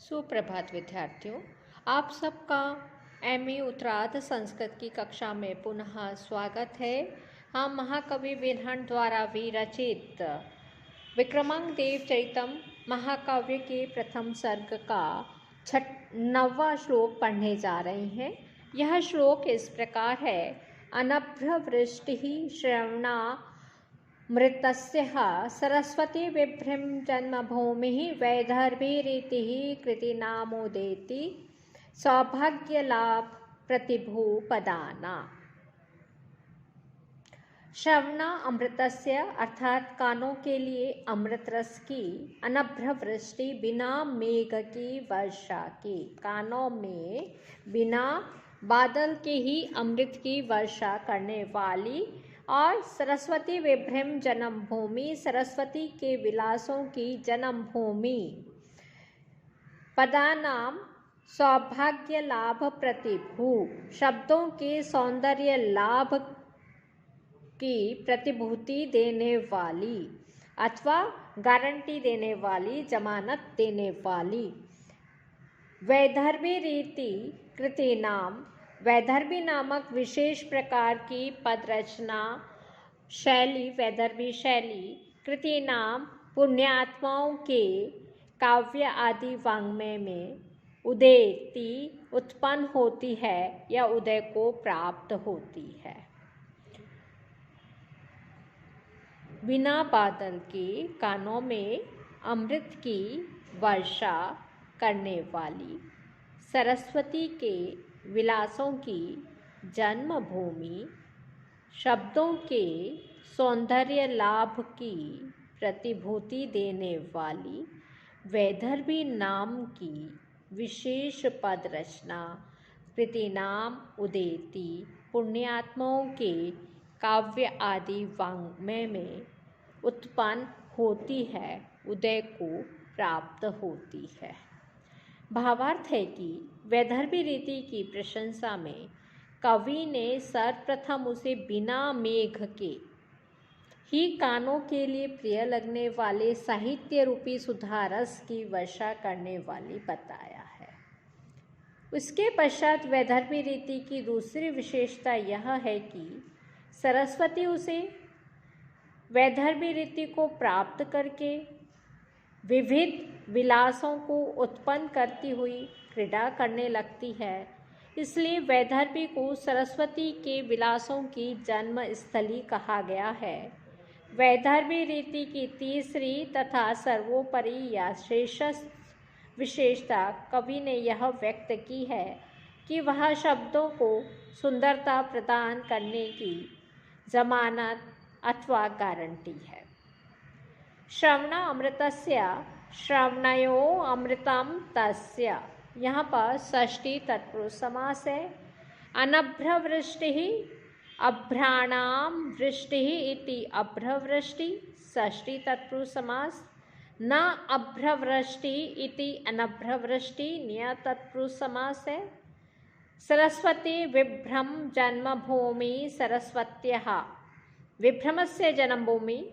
सुप्रभात विद्यार्थियों, आप सबका एमए उत्तरार्ध संस्कृत की कक्षा में पुनः स्वागत है। हम महाकवि बिरहण द्वारा विरचित विक्रमांक देव चरितम महाकाव्य के प्रथम सर्ग का 9वां श्लोक पढ़ने जा रहे हैं। यह श्लोक इस प्रकार है। अनभ्रवृष्टिः श्रवणा मृतस्यः सरस्वती विभ्रम जन्मभूमिः वैदर्भीरितिः कृतिनामोदेति सौभाग्यलाभ प्रतिभूपदाना। श्रवणा अमृतस्य अर्थात कानों के लिए अमृत रस की, अनभ्रवृष्टि बिना मेघ की वर्षा की, कानों में बिना बादल के ही अमृत की वर्षा करने वाली, और सरस्वती विभ्रम जन्मभूमि सरस्वती के विलासों की जन्मभूमि, पदानाम सौभाग्य लाभ प्रतिभू शब्दों के सौंदर्य लाभ की प्रतिभूति देने वाली अथवा गारंटी देने वाली, जमानत देने वाली। वैदर्भी रीति कृति नाम, वैदर्भी नामक विशेष प्रकार की पद रचना शैली, वैदर्भी शैली, कृति नाम पुण्यात्माओं के काव्य आदि वाङ्मय में उदेति उत्पन्न होती है या उदय को प्राप्त होती है। बिना बादल के कानों में अमृत की वर्षा करने वाली, सरस्वती के विलासों की जन्मभूमि, शब्दों के सौंदर्य लाभ की प्रतिभूति देने वाली, वैदर्भी नाम की विशेष पद रचना कृति नाम उदेति पुण्यात्माओं के काव्य आदि वाङ्मय में उत्पन्न होती है, उदय को प्राप्त होती है। भावार्थ है कि वैदर्भी रीति की प्रशंसा में कवि ने सर्वप्रथम उसे बिना मेघ के ही कानों के लिए प्रिय लगने वाले साहित्य रूपी सुधारस की वर्षा करने वाली बताया है। उसके पश्चात वैदर्भी रीति की दूसरी विशेषता यह है कि सरस्वती उसे वैदर्भी रीति को प्राप्त करके विविध विलासों को उत्पन्न करती हुई क्रीड़ा करने लगती है। इसलिए वैदर्भी को सरस्वती के विलासों की जन्म स्थली कहा गया है। वैदर्भी रीति की तीसरी तथा सर्वोपरि या श्रेष्ठ विशेषता कवि ने यह व्यक्त की है कि वह शब्दों को सुंदरता प्रदान करने की जमानत अथवा गारंटी है। श्रवण अमृतस्य, श्रवणयो अमृतम तस्य, यहाँ पर षष्ठी तत्पुरुष समास है। अनभ्रवृष्टिः अभ्राणाम वृष्टिः इति अभ्रवृष्टि, षष्ठी तत्पुरुष समास। न अभ्रवृष्टि इति अनभ्रवृष्टि, न्य तत्पुरुष समास है। सरस्वती विभ्रम जन्मभूमि सरस्वत्यः, विभ्रमस्य जन्मभूमि,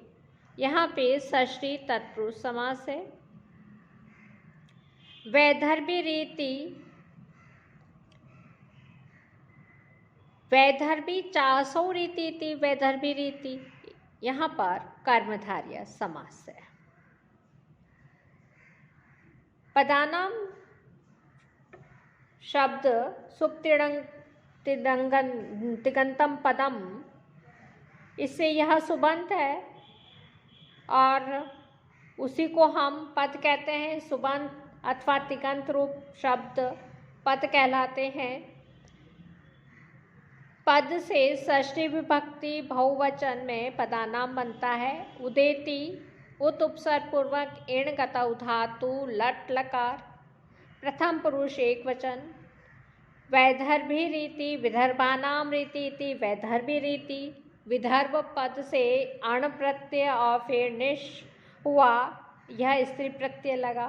यहाँ पे षष्ठी तत्पुरुष समास है। वैदर्भी रीति, वैदर्भी चासौ रीति थी, वैदर्भी रीति, यहाँ पर कर्मधारय समास है। पदानाम शब्द तिगंतम पदम, इससे यह सुबंत है और उसी को हम पद कहते हैं। सुबंत अथवा तिगंत रूप शब्द पद कहलाते हैं। पद से षष्ठी विभक्ति बहुवचन में पदानाम बनता है। उदेति उत उपसर्ग पूर्वक इण गतौ धातु लट लकार, प्रथम पुरुष एक वचन। वैदर्भी रीति विदर्भानाम रीति इति वैदर्भी रीति, विदर्भ पद से अण प्रत्यय और फिर निश हुआ, यह स्त्री प्रत्यय लगा।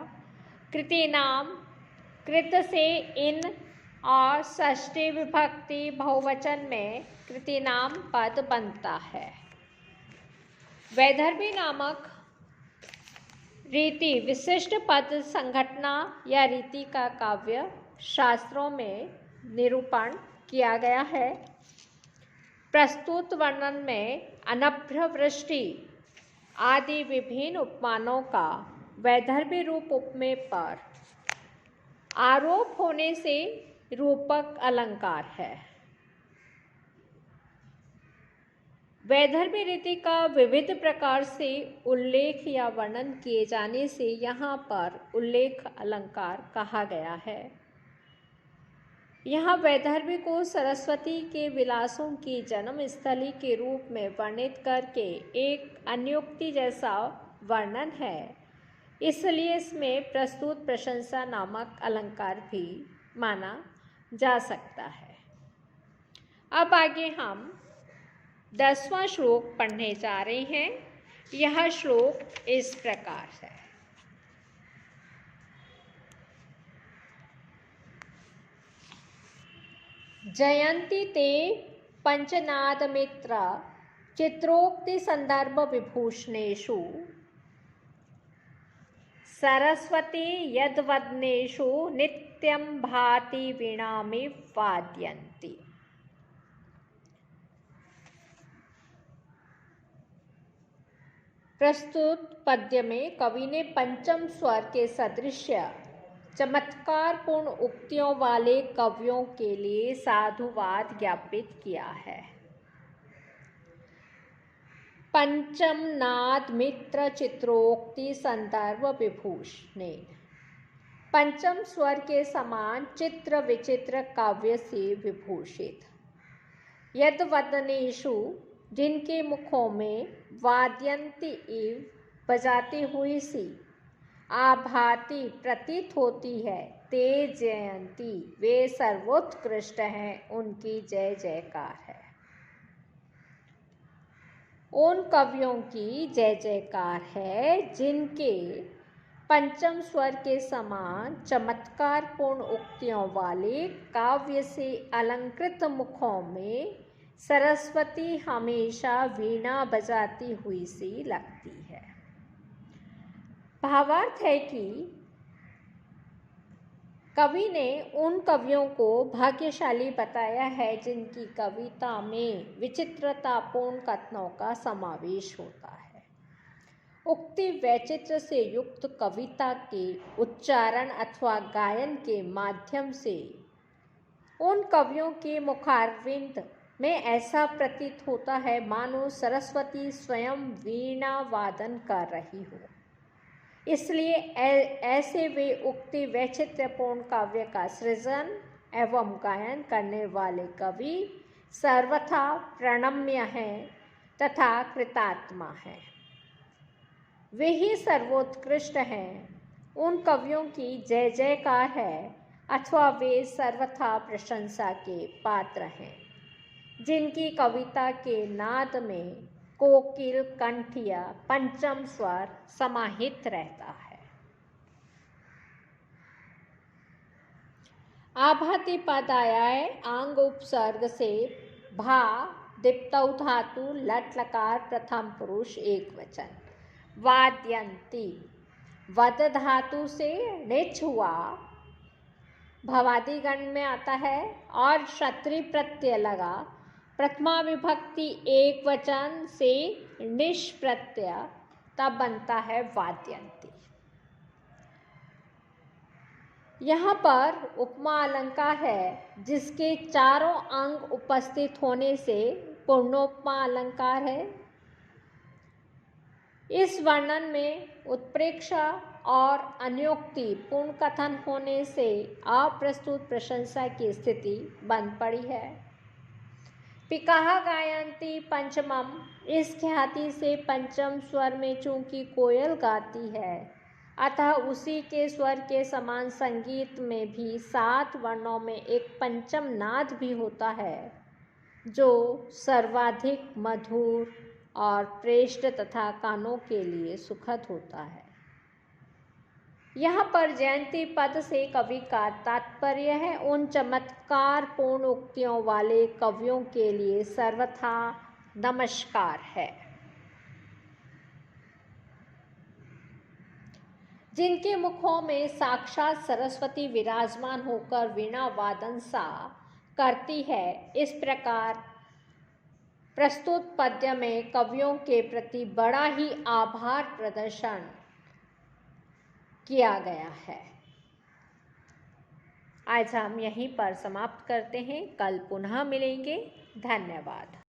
कृति नाम, कृत से इन और षष्ठी विभक्ति बहुवचन में कृति नाम पद बनता है। वैदर्भी नामक रीति विशिष्ट पद संघटना या रीति का काव्य शास्त्रों में निरूपण किया गया है। प्रस्तुत वर्णन में अनभ्र वृष्टि आदि विभिन्न उपमानों का वैदर्भी रूप उपमेय पर आरोप होने से रूपक अलंकार है। वैदर्भी रीति का विविध प्रकार से उल्लेख या वर्णन किए जाने से यहाँ पर उल्लेख अलंकार कहा गया है। यहाँ वैदर्भी को सरस्वती के विलासों की जन्मस्थली के रूप में वर्णित करके एक अन्योक्ति जैसा वर्णन है, इसलिए इसमें प्रस्तुत प्रशंसा नामक अलंकार भी माना जा सकता है। अब आगे हम 10वां श्लोक पढ़ने जा रहे हैं। यह श्लोक इस प्रकार है। जयंती ते पंचनाद मित्र चित्रोक्ति संदर्भ विभूषणेषु सरस्वती यद्वदनेषु नित्यं भाति वीणामिव वादयन्ति। प्रस्तुत पद्य में कवि ने पंचम स्वर के सदृश्य चमत्कारपूर्ण उक्तियों वाले कवियों के लिए साधुवाद ज्ञापित किया है। पंचम नाद मित्र चित्रोक्ति संदर्भ विभूषणे, पंचम स्वर के समान चित्र विचित्र काव्य से विभूषित। यद्वदनेषु, जिनके मुखों में वाद्यंती इव, बजाती हुई सी, आभाति प्रतीत होती है, ते जयंती, वे सर्वोत्कृष्ट हैं, उनकी जय जयकार है। उन कवियों की जय जयकार है जिनके पंचम स्वर के समान चमत्कारपूर्ण उक्तियों वाले काव्य से अलंकृत मुखों में सरस्वती हमेशा वीणा बजाती हुई सी लगती है। भावार्थ है कि कवि ने उन कवियों को भाग्यशाली बताया है जिनकी कविता में विचित्रतापूर्ण कथनों का समावेश होता है। उक्ति वैचित्र से युक्त कविता के उच्चारण अथवा गायन के माध्यम से उन कवियों के मुखारविंद में ऐसा प्रतीत होता है मानो सरस्वती स्वयं वीणा वादन कर रही हो। इसलिए ऐसे वे उक्ति वैचित्र्यपूर्ण काव्य का सृजन एवं गायन करने वाले कवि सर्वथा प्रणम्य हैं तथा कृतात्मा हैं। वे ही सर्वोत्कृष्ट हैं। उन कवियों की जय जयकार है अथवा वे सर्वथा प्रशंसा के पात्र हैं जिनकी कविता के नाद में कोकिल कंठ या पंचम स्वर समाहित रहता है। आभाति पद आया है आंग उपसर्ग से। भा दीप्तौ धातु लट लकार प्रथम पुरुष एक वचन। वाद्यंती वद धातु से णिच हुआ भवादि गण में आता है और क्षत्रि प्रत्यय लगा। प्रथमा विभक्ति एक वचन से निश प्रत्यय, तब बनता है वाद्यंती। यहाँ पर उपमा अलंकार है जिसके चारों अंग उपस्थित होने से पूर्णोपमा अलंकार है। इस वर्णन में उत्प्रेक्षा और अन्योक्ति पूर्ण कथन होने से अप्रस्तुत प्रशंसा की स्थिति बन पड़ी है। पिकाह गायंती पंचमम, इस ख्याति से पंचम स्वर में चूंकि कोयल गाती है अतः उसी के स्वर के समान संगीत में भी 7 वर्णों में एक पंचम नाद भी होता है जो सर्वाधिक मधुर और प्रेष्ठ तथा कानों के लिए सुखद होता है। यहाँ पर जयंती पद से कवि का तात्पर्य है उन चमत्कार पूर्ण उक्तियों वाले कवियों के लिए सर्वथा नमस्कार है। जिनके मुखों में साक्षात सरस्वती विराजमान होकर वीणा वादन सा करती है। इस प्रकार प्रस्तुत पद्य में कवियों के प्रति बड़ा ही आभार प्रदर्शन किया गया है। आज हम यहीं पर समाप्त करते हैं। कल पुनः मिलेंगे। धन्यवाद।